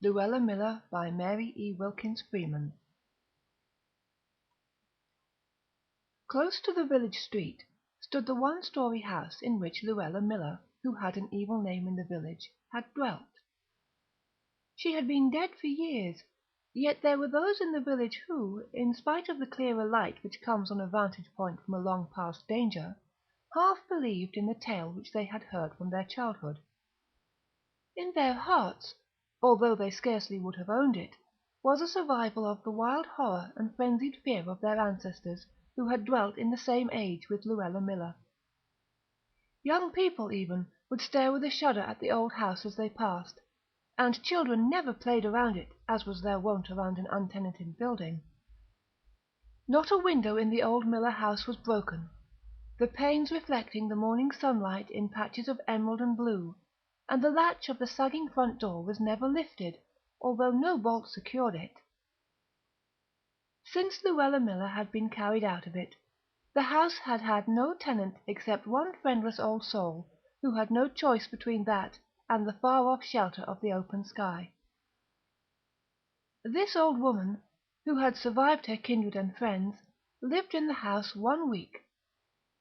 Luella Miller by Mary E. Wilkins Freeman. Close to the village street stood the one-story house in which Luella Miller, who had an evil name in the village, had dwelt. She had been dead for years, yet there were those in the village who, in spite of the clearer light which comes on a vantage point from a long-past danger, half believed in the tale which they had heard from their childhood. In their hearts, although they scarcely would have owned it, was a survival of the wild horror and frenzied fear of their ancestors who had dwelt in the same age with Luella Miller. Young people, even, would stare with a shudder at the old house as they passed, and children never played around it as was their wont around an untenanted building. Not a window in the old Miller house was broken, the panes reflecting the morning sunlight in patches of emerald and blue, and the latch of the sagging front door was never lifted, although no bolt secured it. Since Luella Miller had been carried out of it, the house had had no tenant except one friendless old soul who had no choice between that and the far-off shelter of the open sky. This old woman, who had survived her kindred and friends, lived in the house 1 week.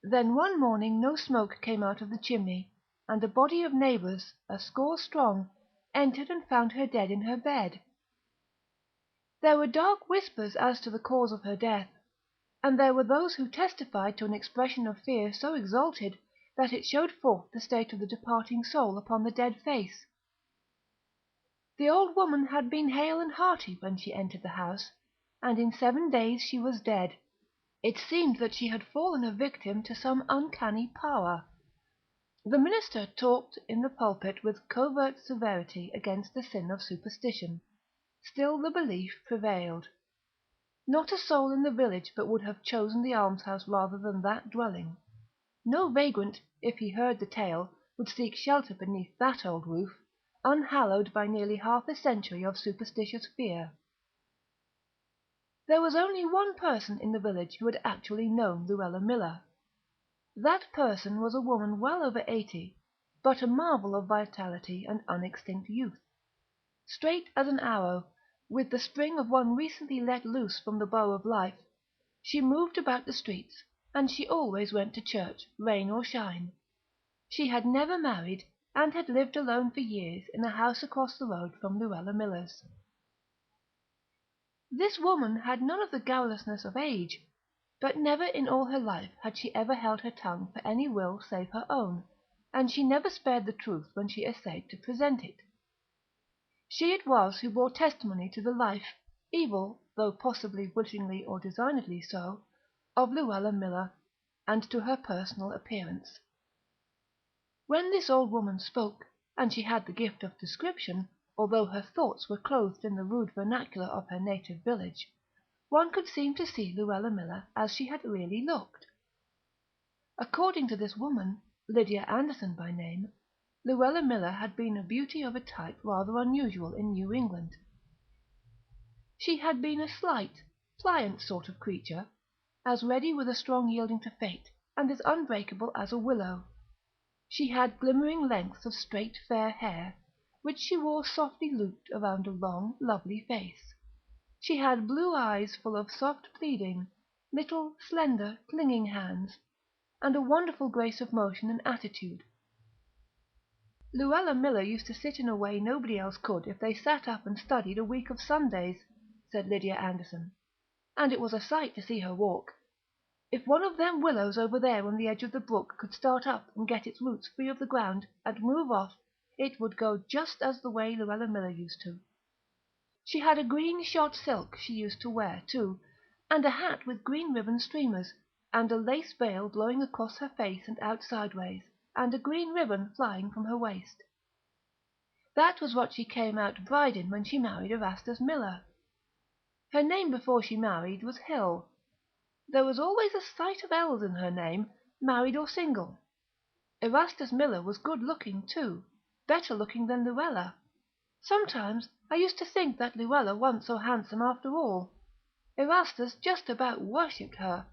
Then one morning no smoke came out of the chimney, and a body of neighbours, a score strong, entered and found her dead in her bed. There were dark whispers as to the cause of her death, and there were those who testified to an expression of fear so exalted that it showed forth the state of the departing soul upon the dead face. The old woman had been hale and hearty when she entered the house, and in 7 days she was dead. It seemed that she had fallen a victim to some uncanny power. The minister talked in the pulpit with covert severity against the sin of superstition. Still the belief prevailed. Not a soul in the village but would have chosen the almshouse rather than that dwelling. No vagrant, if he heard the tale, would seek shelter beneath that old roof, unhallowed by nearly half a century of superstitious fear. There was only one person in the village who had actually known Luella Miller. That person was a woman well over 80, but a marvel of vitality and unextinct youth. Straight as an arrow, with the spring of one recently let loose from the bow of life, she moved about the streets, and she always went to church, rain or shine. She had never married, and had lived alone for years in a house across the road from Luella Miller's. This woman had none of the garrulousness of age, but never in all her life had she ever held her tongue for any will save her own, and she never spared the truth when she essayed to present it. She it was who bore testimony to the life, evil, though possibly wittingly or designedly so, of Luella Miller, and to her personal appearance. When this old woman spoke, and she had the gift of description, although her thoughts were clothed in the rude vernacular of her native village, one could seem to see Luella Miller as she had really looked. According to this woman, Lydia Anderson by name, Luella Miller had been a beauty of a type rather unusual in New England. She had been a slight, pliant sort of creature, as ready with a strong yielding to fate, and as unbreakable as a willow. She had glimmering lengths of straight fair hair, which she wore softly looped around a long, lovely face. She had blue eyes full of soft pleading, little, slender, clinging hands, and a wonderful grace of motion and attitude. Luella Miller used to sit in a way nobody else could if they sat up and studied a week of Sundays, said Lydia Anderson, and it was a sight to see her walk. If one of them willows over there on the edge of the brook could start up and get its roots free of the ground and move off, it would go just as the way Luella Miller used to. She had a green shot silk she used to wear, too, and a hat with green ribbon streamers, and a lace veil blowing across her face and out sideways, and a green ribbon flying from her waist. That was what she came out bride in when she married Erastus Miller. Her name before she married was Hill. There was always a sight of L's in her name, married or single. Erastus Miller was good-looking, too, better looking than Luella. Sometimes I used to think that Luella wasn't so handsome after all. Erastus just about worshipped her.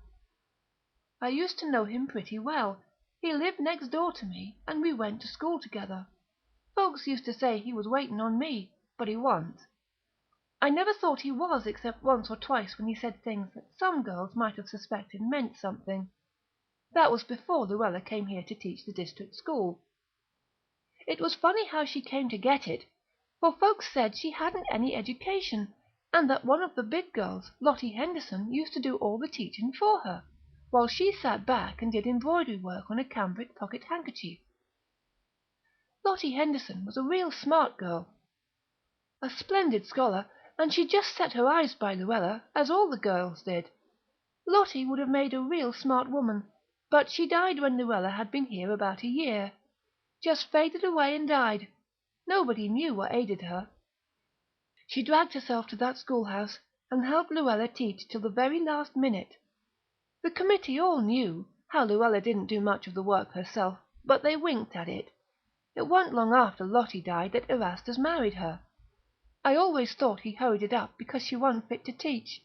I used to know him pretty well. He lived next door to me, and we went to school together. Folks used to say he was waiting on me, but he wasn't. I never thought he was except once or twice when he said things that some girls might have suspected meant something. That was before Luella came here to teach the district school. It was funny how she came to get it, for folks said she hadn't any education, and that one of the big girls, Lottie Henderson, used to do all the teaching for her, while she sat back and did embroidery work on a cambric pocket handkerchief. Lottie Henderson was a real smart girl, a splendid scholar, and she just set her eyes by Luella, as all the girls did. Lottie would have made a real smart woman, but she died when Luella had been here about a year. Just faded away and died. Nobody knew what aided her. She dragged herself to that schoolhouse, and helped Luella teach till the very last minute. The committee all knew how Luella didn't do much of the work herself, but they winked at it. It wasn't long after Lottie died that Erastus married her. I always thought he hurried it up because she wasn't fit to teach.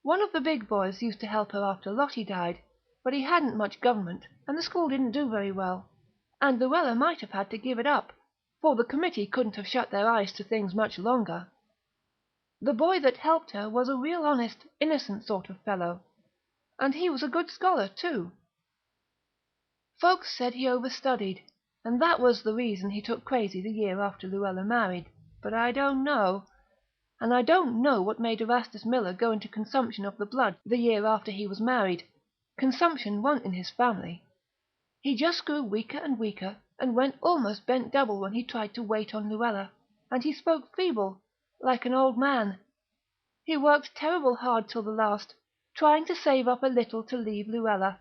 One of the big boys used to help her after Lottie died, but he hadn't much government, and the school didn't do very well, and Luella might have had to give it up, for the committee couldn't have shut their eyes to things much longer. The boy that helped her was a real honest, innocent sort of fellow, and he was a good scholar too. Folks said he overstudied, and that was the reason he took crazy the year after Luella married, but I don't know. And I don't know what made Erastus Miller go into consumption of the blood the year after he was married. Consumption wasn't in his family. He just grew weaker and weaker, and went almost bent double when he tried to wait on Luella, and he spoke feeble, like an old man. He worked terrible hard till the last, trying to save up a little to leave Luella.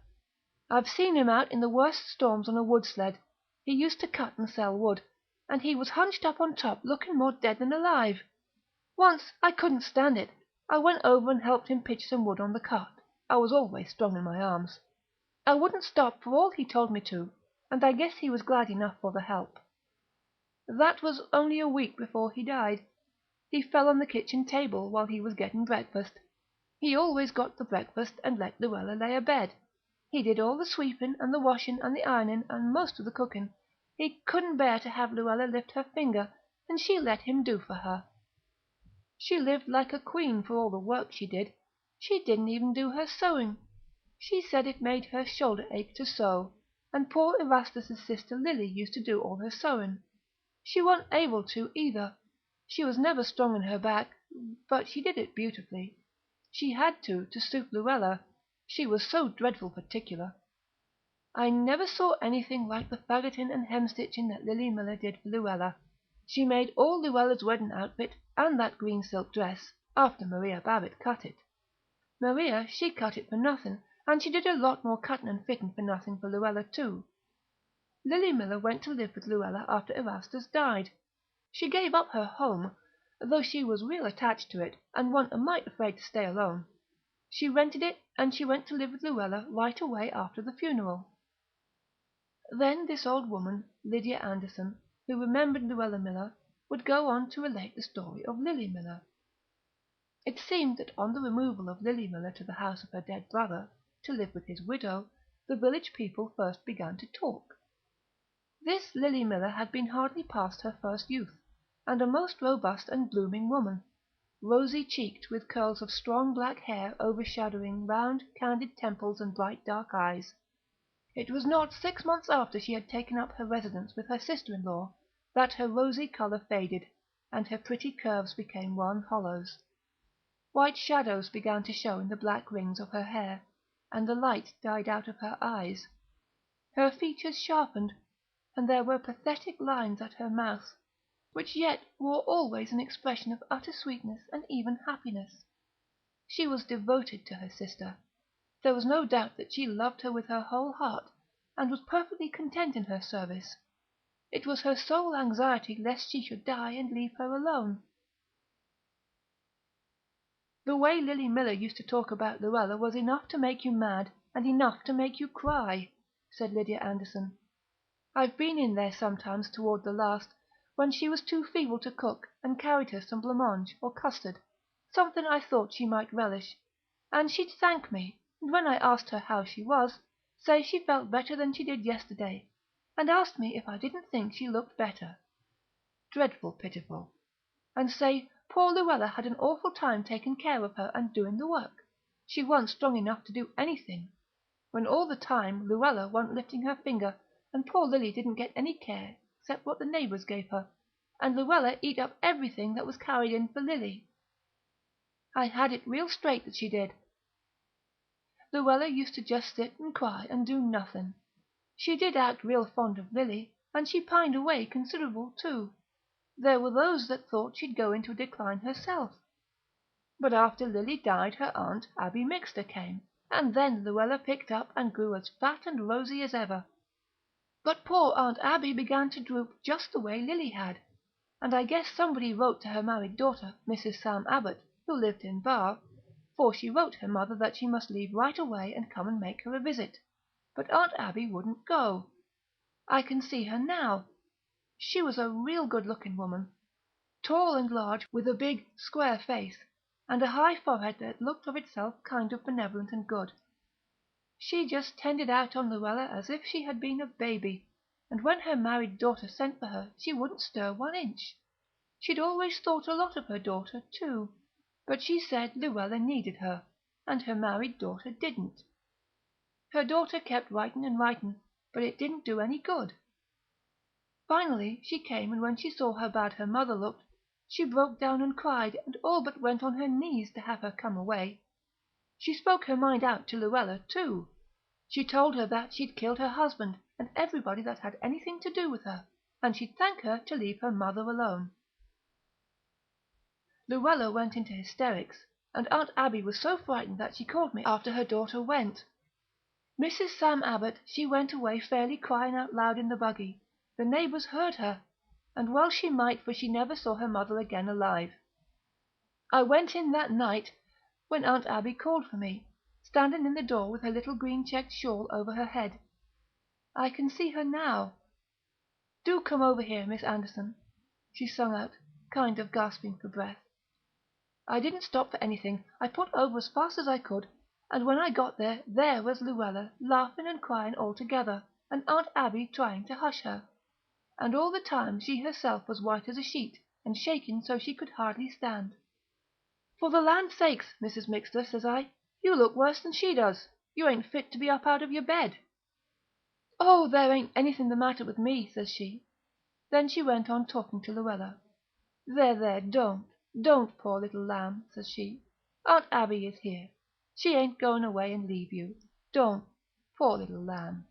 I've seen him out in the worst storms on a wood sled. He used to cut and sell wood, and he was hunched up on top looking more dead than alive. Once I couldn't stand it. I went over and helped him pitch some wood on the cart. I was always strong in my arms. I wouldn't stop for all he told me to, and I guess he was glad enough for the help. That was only a week before he died. He fell on the kitchen table while he was getting breakfast. He always got the breakfast and let Luella lay abed. He did all the sweeping and the washing and the ironing and most of the cooking. He couldn't bear to have Luella lift her finger, and she let him do for her. She lived like a queen for all the work she did. She didn't even do her sewing. She said it made her shoulder ache to sew, and poor Erastus's sister Lily used to do all her sewing. She wasn't able to, either. She was never strong in her back, but she did it beautifully. She had to suit Luella. She was so dreadful particular. I never saw anything like the faggoting and hemstitching that Lily Miller did for Luella. She made all Luella's wedding outfit, and that green silk dress, after Maria Babbitt cut it. Maria, she cut it for nothing, and she did a lot more cutting and fitting for nothing for Luella too. Lily Miller went to live with Luella after Erastus died. She gave up her home, though she was real attached to it, and wasn't a mite afraid to stay alone. She rented it, and she went to live with Luella right away after the funeral. Then this old woman, Lydia Anderson, who remembered Luella Miller, would go on to relate the story of Lily Miller. It seemed that on the removal of Lily Miller to the house of her dead brother, to live with his widow, the village people first began to talk. This Lily Miller had been hardly past her first youth, and a most robust and blooming woman, rosy-cheeked, with curls of strong black hair overshadowing round, candid temples and bright dark eyes. It was not 6 months after she had taken up her residence with her sister-in-law that her rosy colour faded, and her pretty curves became wan hollows. White shadows began to show in the black rings of her hair, and the light died out of her eyes. Her features sharpened, and there were pathetic lines at her mouth, which yet wore always an expression of utter sweetness and even happiness. She was devoted to her sister. There was no doubt that she loved her with her whole heart, and was perfectly content in her service. It was her sole anxiety lest she should die and leave her alone. The way Lily Miller used to talk about Luella was enough to make you mad, and enough to make you cry, said Lydia Anderson. I've been in there sometimes toward the last, when she was too feeble to cook, and carried her some blancmange or custard, something I thought she might relish, and she'd thank me, and when I asked her how she was, say she felt better than she did yesterday, and asked me if I didn't think she looked better. Dreadful pitiful. and say poor Luella had an awful time taking care of her and doing the work. She wasn't strong enough to do anything, when all the time Luella wasn't lifting her finger, and poor Lily didn't get any care except what the neighbours gave her, and Luella eat up everything that was carried in for Lily. I had it real straight that she did. Luella used to just sit and cry and do nothing. She did act real fond of Lily, and she pined away considerable too. There were those that thought she'd go into a decline herself. But after Lily died her aunt, Abby Mixter, came, and then Luella picked up and grew as fat and rosy as ever. But poor Aunt Abby began to droop just the way Lily had, and I guess somebody wrote to her married daughter, Mrs. Sam Abbott, who lived in Bar, for she wrote her mother that she must leave right away and come and make her a visit. But Aunt Abby wouldn't go. I can see her now. She was a real good-looking woman, tall and large, with a big, square face, and a high forehead that looked of itself kind of benevolent and good. She just tended out on Luella as if she had been a baby, and when her married daughter sent for her she wouldn't stir 1 inch. She'd always thought a lot of her daughter, too, but she said Luella needed her, and her married daughter didn't. Her daughter kept writing and writing, but it didn't do any good. Finally she came, and when she saw how bad her mother looked, she broke down and cried, and all but went on her knees to have her come away. She spoke her mind out to Luella, too. She told her that she'd killed her husband and everybody that had anything to do with her, and she'd thank her to leave her mother alone. Luella went into hysterics, and Aunt Abby was so frightened that she called me after her daughter went. Mrs. Sam Abbott, she went away fairly crying out loud in the buggy. The neighbours heard her, and well she might, for she never saw her mother again alive. I went in that night when Aunt Abby called for me, standing in the door with her little green checked shawl over her head. I can see her now. Do come over here, Miss Anderson, she sung out, kind of gasping for breath. I didn't stop for anything. I put over as fast as I could, and when I got there, there was Luella, laughing and crying all together, and Aunt Abby trying to hush her. And all the time she herself was white as a sheet, and shaking so she could hardly stand. For the land's sakes, Mrs. Mixter, says I, you look worse than she does. You ain't fit to be up out of your bed. Oh, there ain't anything the matter with me, says she. Then she went on talking to Luella. There, don't, poor little lamb, says she. Aunt Abby is here. She ain't going away and leave you. Don't, poor little lamb.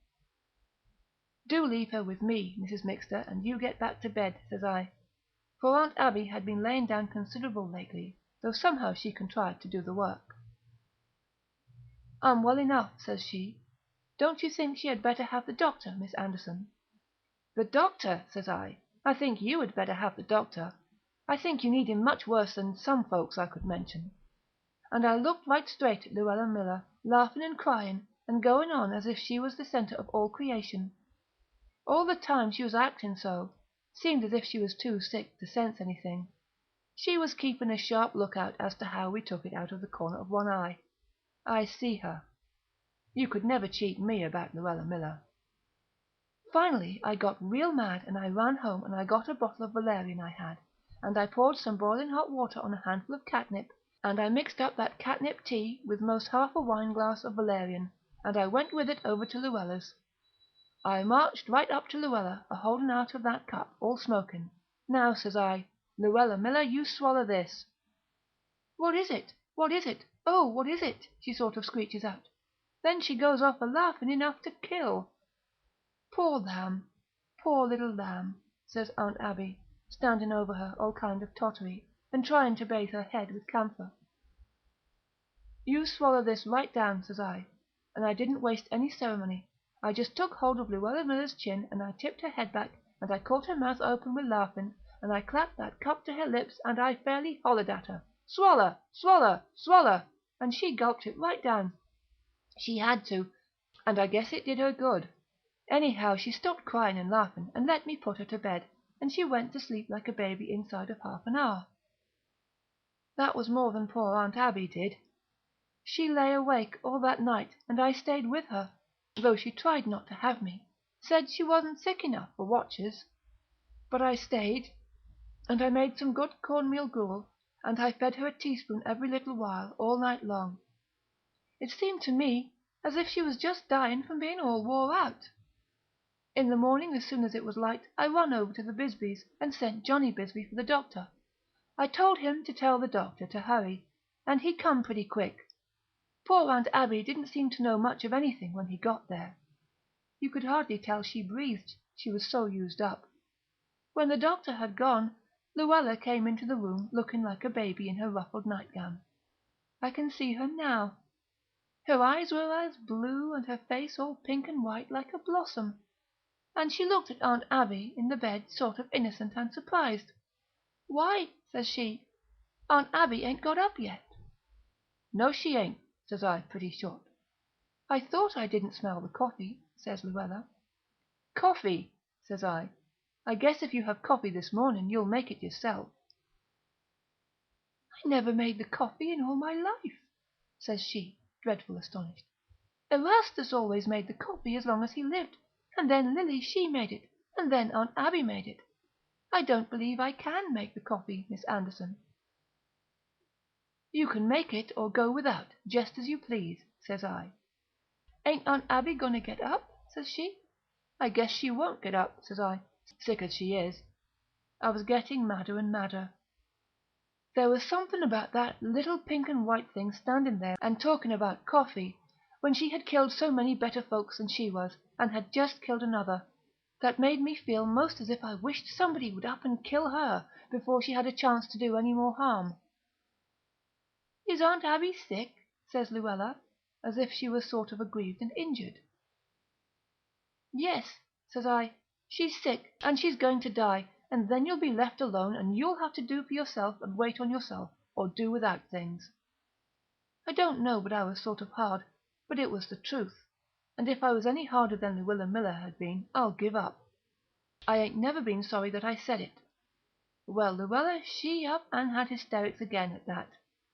Do leave her with me, Mrs. Mixter, and you get back to bed, says I. For Aunt Abby had been laying down considerable lately, though somehow she contrived to do the work. I'm well enough, says she. Don't you think she had better have the doctor, Miss Anderson? The doctor, says I think you had better have the doctor. I think you need him much worse than some folks I could mention. And I looked right straight at Luella Miller, laughing and crying, and going on as if she was the centre of all creation. All the time she was acting so, seemed as if she was too sick to sense anything. She was keeping a sharp lookout as to how we took it out of the corner of one eye. I see her. You could never cheat me about Luella Miller. Finally I got real mad, and I ran home and I got a bottle of valerian I had, and I poured some boiling hot water on a handful of catnip, and I mixed up that catnip tea with most half a wine-glass of valerian, and I went with it over to Luella's. I marched right up to Luella, a-holding out of that cup, all smoking. Now, says I, Luella Miller, you swaller this. What is it? What is it? Oh, what is it? She sort of screeches out. Then she goes off a-laughing enough to kill. Poor lamb, poor little lamb, says Aunt Abby, standing over her, all kind of tottery, and trying to bathe her head with camphor. You swallow this right down, says I, and I didn't waste any ceremony. I just took hold of Luella Miller's chin, and I tipped her head back, and I caught her mouth open with laughing, and I clapped that cup to her lips, and I fairly hollered at her, "Swaller, swaller, swaller," and she gulped it right down. She had to, and I guess it did her good. Anyhow, she stopped crying and laughing, and let me put her to bed, and she went to sleep like a baby inside of half an hour. That was more than poor Aunt Abby did. She lay awake all that night, and I stayed with her, though she tried not to have me, said she wasn't sick enough for watchers. But I stayed. and I made some good cornmeal gruel, and I fed her a teaspoon every little while all night long. It seemed to me as if she was just dying from being all wore out. In the morning, as soon as it was light, I run over to the Bisbees and sent Johnny Bisbee for the doctor. I told him to tell the doctor to hurry, and he come pretty quick. Poor Aunt Abby didn't seem to know much of anything when he got there. You could hardly tell she breathed, she was so used up. When the doctor had gone, Luella came into the room looking like a baby in her ruffled nightgown. I can see her now. Her eyes were as blue and her face all pink and white like a blossom, and she looked at Aunt Abby in the bed sort of innocent and surprised. "Why," says she, "Aunt Abby ain't got up yet." "No, she ain't," says I, pretty short. "I thought I didn't smell the coffee," says Luella. "Coffee!" says I guess if you have coffee this morning, you'll make it yourself." "I never made the coffee in all my life," says she, dreadful astonished. "Erastus always made the coffee as long as he lived, and then Lily she made it, and then Aunt Abby made it. I don't believe I can make the coffee, Miss Anderson." "You can make it or go without, just as you please," says I. "Ain't Aunt Abby going to get up?" says she. "I guess she won't get up," says I, sick as she is. I was getting madder and madder. There was something about that little pink and white thing standing there and talking about coffee, when she had killed so many better folks than she was, and had just killed another, that made me feel most as if I wished somebody would up and kill her before she had a chance to do any more harm. "Is Aunt Abby sick?" says Luella, as if she was sort of aggrieved and injured. "Yes," says I, "she's sick, and she's going to die, and then you'll be left alone, and you'll have to do for yourself and wait on yourself, or do without things." I don't know but I was sort of hard, but it was the truth, and if I was any harder than Luella Miller had been, I'll give up. I ain't never been sorry that I said it. Well, Luella, she up and had hysterics again at that,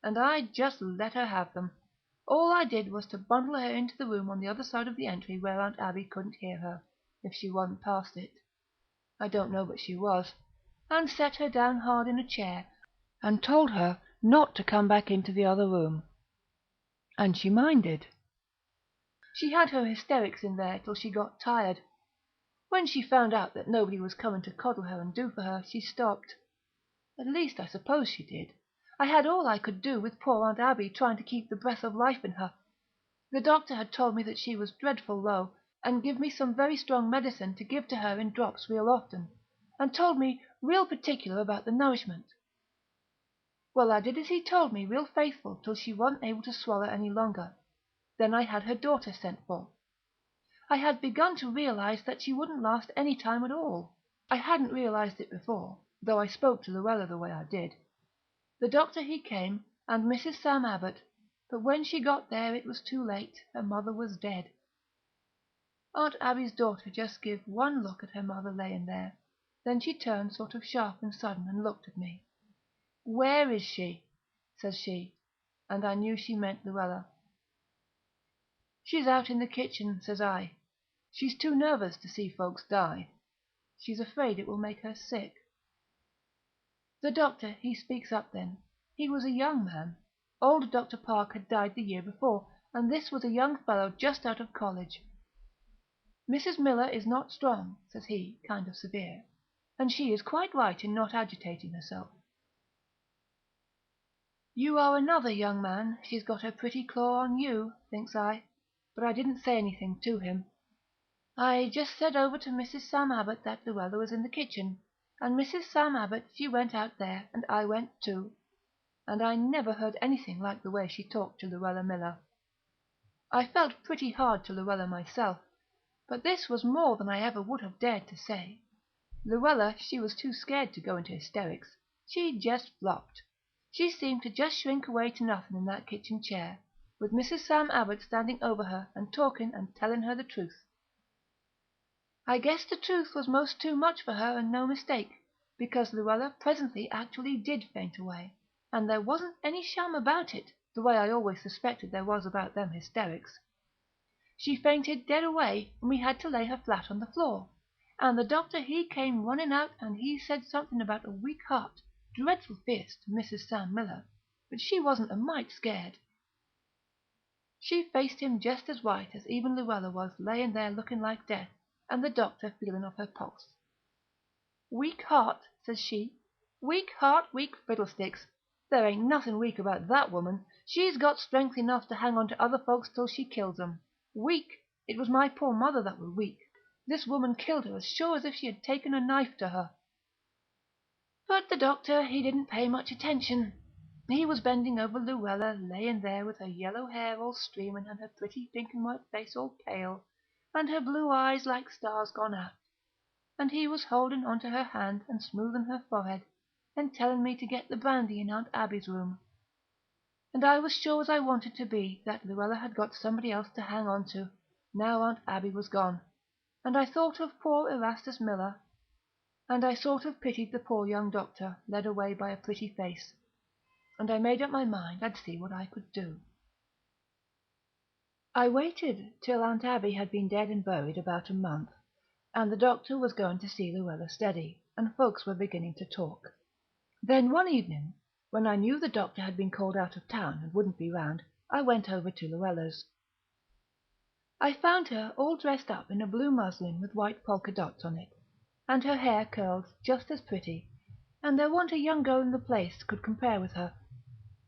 and I just let her have them. All I did was to bundle her into the room on the other side of the entry where Aunt Abby couldn't hear her, if she wasn't past it. I don't know but she was, and set her down hard in a chair, and told her not to come back into the other room. And she minded. She had her hysterics in there till she got tired. When she found out that nobody was coming to coddle her and do for her, she stopped. At least, I suppose she did. I had all I could do with poor Aunt Abby trying to keep the breath of life in her. The doctor had told me that she was dreadful low, and give me some very strong medicine to give to her in drops real often, and told me real particular about the nourishment. Well, I did as he told me real faithful till she wasn't able to swallow any longer. Then I had her daughter sent for. I had begun to realise that she wouldn't last any time at all. I hadn't realised it before, though I spoke to Luella the way I did. The doctor he came, and Mrs. Sam Abbott, but when she got there it was too late, her mother was dead. Aunt Abby's daughter just give one look at her mother layin' there, then she turned sort of sharp and sudden and looked at me. "Where is she?" says she, and I knew she meant Luella. "She's out in the kitchen," says I. "She's too nervous to see folks die. She's afraid it will make her sick." The doctor, he speaks up then. He was a young man. Old Dr. Park had died the year before, and this was a young fellow just out of college. "Mrs. Miller is not strong," says he, kind of severe, "and she is quite right in not agitating herself." You are another young man, she's got her pretty claw on you, thinks I, but I didn't say anything to him. I just said over to Mrs. Sam Abbott that Luella was in the kitchen, and Mrs. Sam Abbott she went out there, and I went too, and I never heard anything like the way she talked to Luella Miller. I felt pretty hard to Luella myself, but this was more than I ever would have dared to say. Luella, she was too scared to go into hysterics. She just flopped. She seemed to just shrink away to nothing in that kitchen chair, with Mrs. Sam Abbott standing over her and talking and telling her the truth. I guess the truth was most too much for her and no mistake, because Luella presently actually did faint away, and there wasn't any sham about it, the way I always suspected there was about them hysterics. She fainted dead away, and we had to lay her flat on the floor, and the doctor he came running out, and he said something about a weak heart, dreadful fierce to Mrs. Sam Miller, but she wasn't a mite scared. She faced him just as white as even Luella was, laying there looking like death, and the doctor feeling of her pulse. "Weak heart," says she. "Weak heart, weak fiddlesticks. There ain't nothing weak about that woman. She's got strength enough to hang on to other folks till she kills 'em. Weak! It was my poor mother that was weak. This woman killed her as sure as if she had taken a knife to her." But the doctor, he didn't pay much attention. He was bending over Luella, laying there with her yellow hair all streaming, and her pretty pink and white face all pale, and her blue eyes like stars gone out, and he was holding on to her hand and smoothing her forehead, and telling me to get the brandy in Aunt Abby's room. And I was sure as I wanted to be that Luella had got somebody else to hang on to, now Aunt Abby was gone, and I thought of poor Erastus Miller, and I sort of pitied the poor young doctor, led away by a pretty face, and I made up my mind I'd see what I could do. I waited till Aunt Abby had been dead and buried about a month, and the doctor was going to see Luella steady, and folks were beginning to talk. Then one evening, when I knew the doctor had been called out of town and wouldn't be round, I went over to Luella's. I found her all dressed up in a blue muslin with white polka dots on it, and her hair curled just as pretty, and there wasn't a young girl in the place could compare with her.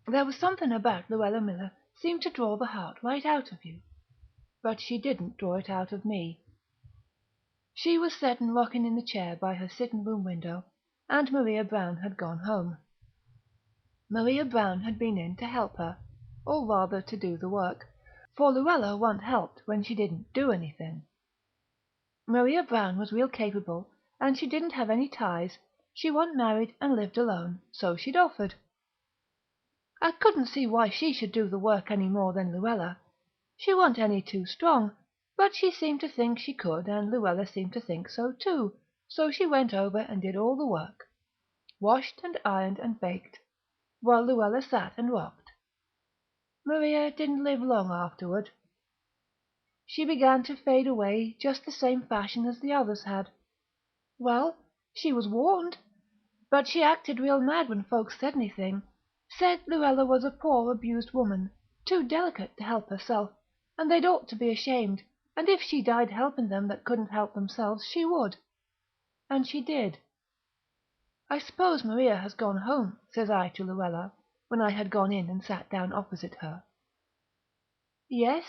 There was something about Luella Miller seemed to draw the heart right out of you, but she didn't draw it out of me. She was settin' rocking in the chair by her sitting-room window, and Maria Brown had gone home. Maria Brown had been in to help her, or rather to do the work, for Luella wa'n't helped when she didn't do anything. Maria Brown was real capable, and she didn't have any ties, she wa'n't married and lived alone, so she'd offered. I couldn't see why she should do the work any more than Luella. She wa'n't any too strong, but she seemed to think she could, and Luella seemed to think so too, so she went over and did all the work, washed and ironed and baked, while Luella sat and rocked. Maria didn't live long afterward. She began to fade away just the same fashion as the others had. Well, she was warned, but she acted real mad when folks said anything, said Luella was a poor abused woman, too delicate to help herself, and they'd ought to be ashamed, and if she died helping them that couldn't help themselves, she would. And she did. "I suppose Maria has gone home," says I to Luella, when I had gone in and sat down opposite her. "Yes,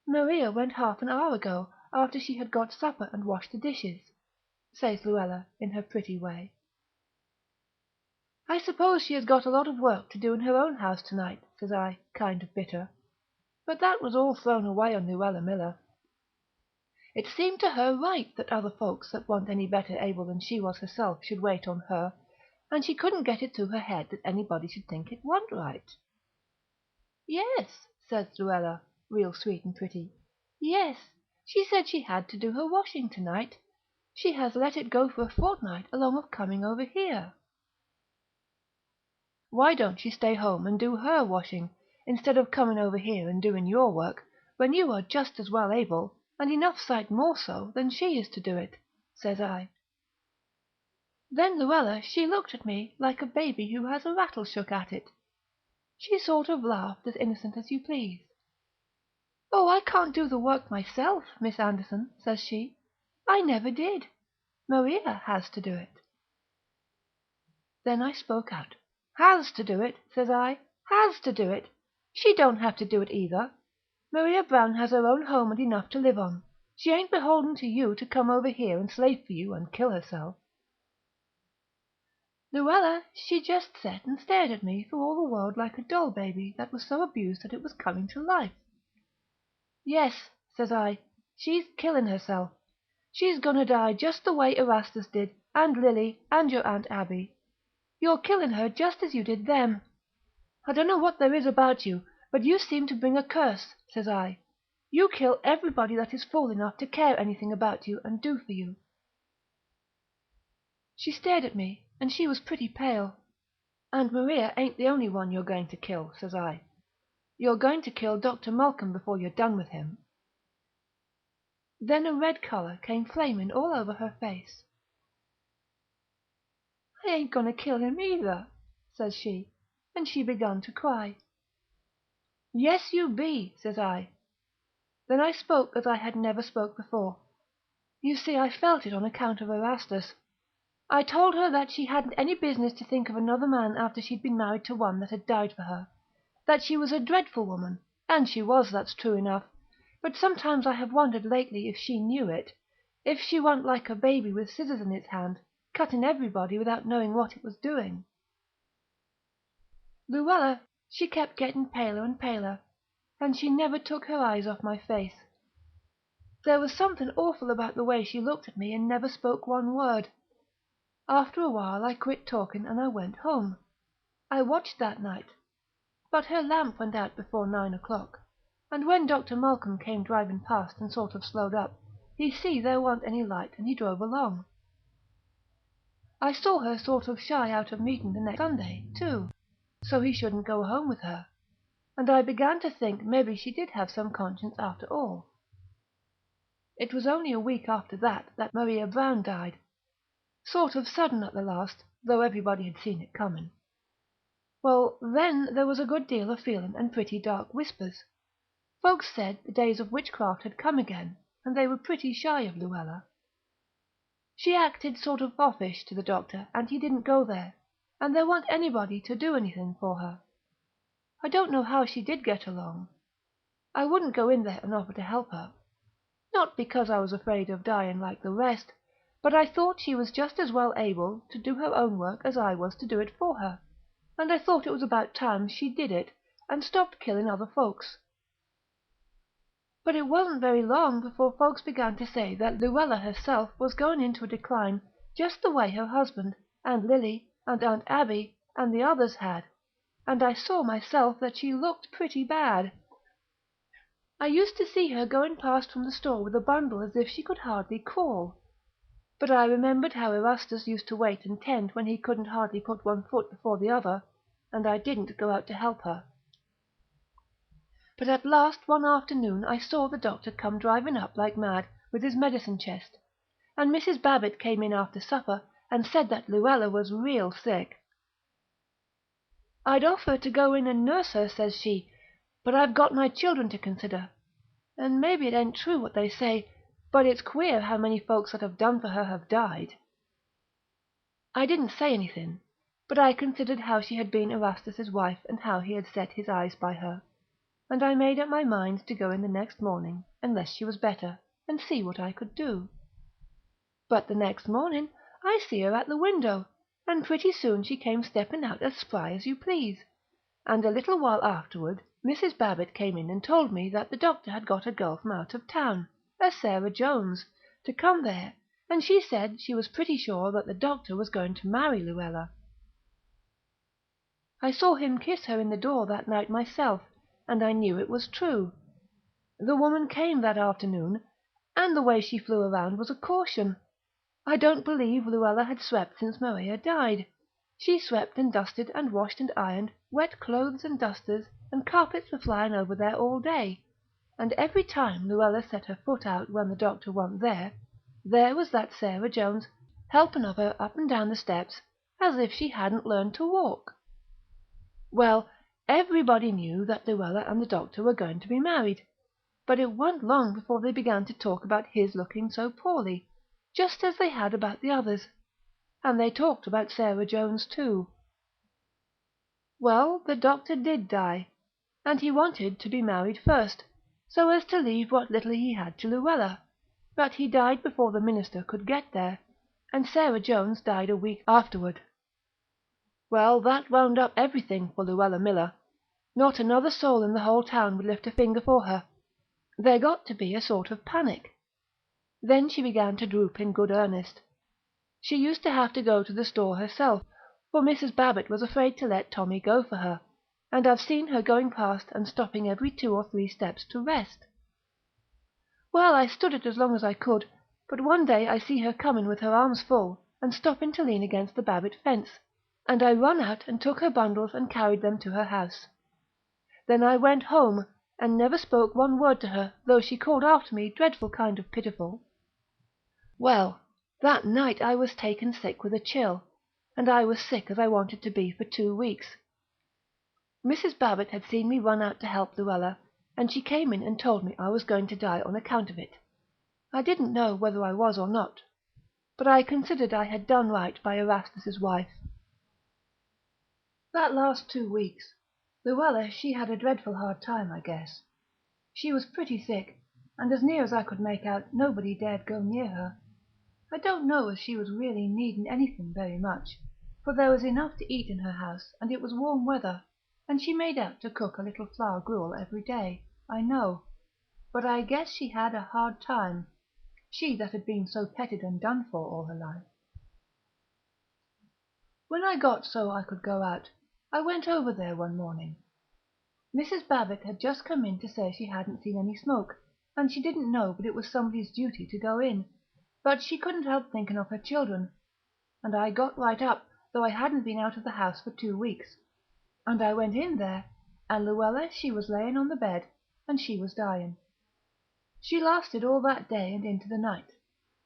Maria went half an hour ago, after she had got supper and washed the dishes," says Luella in her pretty way. "I suppose she has got a lot of work to do in her own house tonight," says I, kind of bitter. But that was all thrown away on Luella Miller. It seemed to her right that other folks that weren't any better able than she was herself should wait on her, and she couldn't get it through her head that anybody should think it wasn't right. "Yes," says Luella, real sweet and pretty. "Yes, she said she had to do her washing tonight. She has let it go for a fortnight along of coming over here." "Why don't she stay home and do her washing, instead of coming over here and doing your work, when you are just as well able, and enough sight more so, than she is to do it?" says I. Then Luella she looked at me like a baby who has a rattle shook at it. She sort of laughed as innocent as you please. "Oh, I can't do the work myself, Miss Anderson," says she. "I never did. Maria has to do it." Then I spoke out. "Has to do it," says I. "Has to do it. She don't have to do it either. Maria Brown has her own home and enough to live on. She ain't beholden to you to come over here and slave for you and kill herself." Luella, she just sat and stared at me for all the world like a doll baby that was so abused that it was coming to life. "Yes," says I, "she's killin' herself. She's gonna die just the way Erastus did, and Lily, and your Aunt Abby. You're killin' her just as you did them. I dunno what there is about you, but you seem to bring a curse," says I. "You kill everybody that is fool enough to care anything about you and do for you." She stared at me, and she was pretty pale. "And Maria ain't the only one you're going to kill," says I. "You're going to kill Dr. Malcolm before you're done with him." Then a red colour came flamin' all over her face. "I ain't going to kill him either," says she, and she begun to cry. "Yes, you be," says I. Then I spoke as I had never spoke before. You see, I felt it on account of Erastus. I told her that she hadn't any business to think of another man after she'd been married to one that had died for her, that she was a dreadful woman, and she was, that's true enough, but sometimes I have wondered lately if she knew it, if she wa'n't like a baby with scissors in its hand, cutting everybody without knowing what it was doing. Luella, she kept getting paler and paler, and she never took her eyes off my face. There was something awful about the way she looked at me and never spoke one word. After a while I quit talking and I went home. I watched that night, but her lamp went out before 9 o'clock, and when Dr. Malcolm came driving past and sort of slowed up, he see there wasn't any light and he drove along. I saw her sort of shy out of meeting the next Sunday, too, so he shouldn't go home with her, and I began to think maybe she did have some conscience after all. It was only a week after that Maria Brown died, sort of sudden at the last, though everybody had seen it coming. Well, then there was a good deal of feeling and pretty dark whispers. Folks said the days of witchcraft had come again, and they were pretty shy of Luella. She acted sort of offish to the doctor, and he didn't go there, and there wasn't anybody to do anything for her. I don't know how she did get along. I wouldn't go in there and offer to help her. Not because I was afraid of dying like the rest, but I thought she was just as well able to do her own work as I was to do it for her, and I thought it was about time she did it, and stopped killing other folks. But it wasn't very long before folks began to say that Luella herself was going into a decline just the way her husband, and Lily, and Aunt Abby, and the others had, and I saw myself that she looked pretty bad. I used to see her going past from the store with a bundle as if she could hardly crawl. But I remembered how Erastus used to wait and tend when he couldn't hardly put one foot before the other, and I didn't go out to help her. But at last one afternoon I saw the doctor come driving up like mad with his medicine chest, and Mrs. Babbitt came in after supper and said that Luella was real sick. I'd offer to go in and nurse her, says she, but I've got my children to consider, and maybe it ain't true what they say, but it's queer how many folks that have done for her have died. I didn't say anything, but I considered how she had been Erastus's wife and how he had set his eyes by her, and I made up my mind to go in the next morning, unless she was better, and see what I could do. But the next morning I see her at the window, and pretty soon she came stepping out as spry as you please, and a little while afterward Mrs. Babbitt came in and told me that the doctor had got a girl from out of town, a Sarah Jones, to come there, and she said she was pretty sure that the doctor was going to marry Luella. I saw him kiss her in the door that night myself, and I knew it was true. The woman came that afternoon, and the way she flew around was a caution. I don't believe Luella had swept since Maria died. She swept and dusted and washed and ironed, wet clothes and dusters, and carpets were flying over there all day, and every time Luella set her foot out when the doctor wasn't there, there was that Sarah Jones helping of her up and down the steps as if she hadn't learned to walk. Well, everybody knew that Luella and the doctor were going to be married, but it wasn't long before they began to talk about his looking so poorly, just as they had about the others, and they talked about Sarah Jones too. Well, the doctor did die, and he wanted to be married first, so as to leave what little he had to Luella, but he died before the minister could get there, and Sarah Jones died a week afterward. Well, that wound up everything for Luella Miller. Not another soul in the whole town would lift a finger for her. There got to be a sort of panic. Then she began to droop in good earnest. She used to have to go to the store herself, for Mrs. Babbitt was afraid to let Tommy go for her, and I've seen her going past and stopping every 2 or 3 steps to rest. Well, I stood it as long as I could, but one day I see her coming with her arms full, and stopping to lean against the Babbitt fence, and I run out and took her bundles and carried them to her house. Then I went home, and never spoke one word to her, though she called after me dreadful kind of pitiful. Well, that night I was taken sick with a chill, and I was sick as I wanted to be for 2 weeks. Mrs. Babbit had seen me run out to help Luella, and she came in and told me I was going to die on account of it. I didn't know whether I was or not, but I considered I had done right by Erastus's wife. That last 2 weeks, Luella she had a dreadful hard time, I guess. She was pretty sick, and as near as I could make out, nobody dared go near her. I don't know as she was really needing anything very much, for there was enough to eat in her house, and it was warm weather, and she made out to cook a little flour gruel every day, I know, but I guess she had a hard time, she that had been so petted and done for all her life. When I got so I could go out, I went over there one morning. Mrs. Babbit had just come in to say she hadn't seen any smoke, and she didn't know but it was somebody's duty to go in, but she couldn't help thinking of her children, and I got right up, though I hadn't been out of the house for 2 weeks, and I went in there, and Luella she was laying on the bed, and she was dying. She lasted all that day and into the night,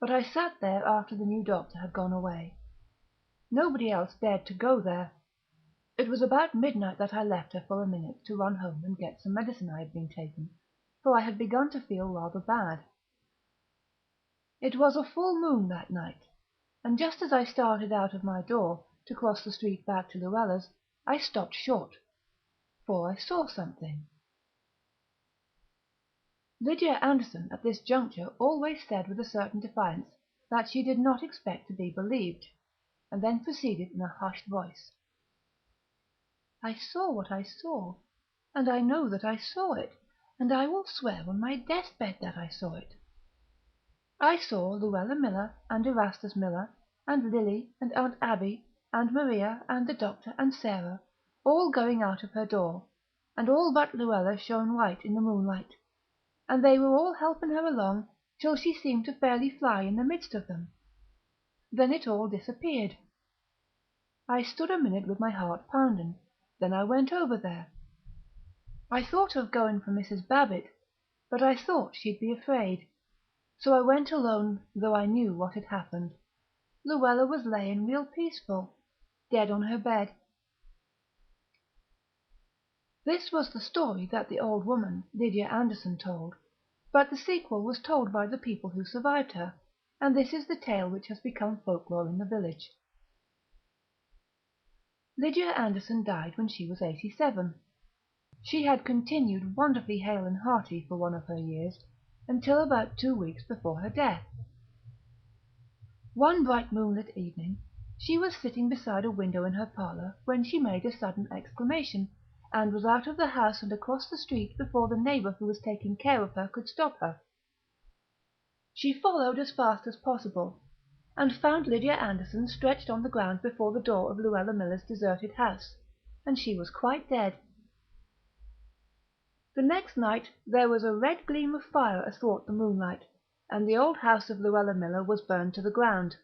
but I sat there after the new doctor had gone away. Nobody else dared to go there. It was about midnight that I left her for a minute to run home and get some medicine I had been taking, for I had begun to feel rather bad. It was a full moon that night, and just as I started out of my door to cross the street back to Luella's, I stopped short, for I saw something. Lydia Anderson at this juncture always said with a certain defiance that she did not expect to be believed, and then proceeded in a hushed voice. I saw what I saw, and I know that I saw it, and I will swear on my deathbed that I saw it. I saw Luella Miller and Erastus Miller and Lily and Aunt Abby and Maria and the doctor and Sarah all going out of her door, and all but Luella shone white in the moonlight, and they were all helping her along till she seemed to fairly fly in the midst of them. Then it all disappeared. I stood a minute with my heart pounding, then I went over there. I thought of going for Mrs. Babbit, but I thought she'd be afraid, so I went alone, though I knew what had happened. Luella was layin' real peaceful, dead on her bed. This was the story that the old woman, Lydia Anderson, told, but the sequel was told by the people who survived her, and this is the tale which has become folklore in the village. Lydia Anderson died when she was 87. She had continued wonderfully hale and hearty for one of her years, until about 2 weeks before her death. One bright moonlit evening, she was sitting beside a window in her parlour when she made a sudden exclamation, and was out of the house and across the street before the neighbour who was taking care of her could stop her. She followed as fast as possible, and found Lydia Anderson stretched on the ground before the door of Luella Miller's deserted house, and she was quite dead. The next night there was a red gleam of fire athwart the moonlight, and the old house of Luella Miller was burned to the ground.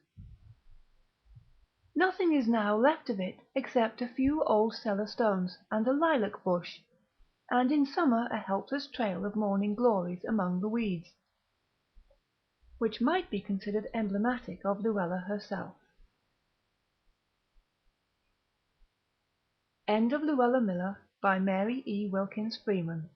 Nothing is now left of it except a few old cellar stones and a lilac bush, and in summer a helpless trail of morning glories among the weeds, which might be considered emblematic of Luella herself. End of Luella Miller by Mary E. Wilkins Freeman.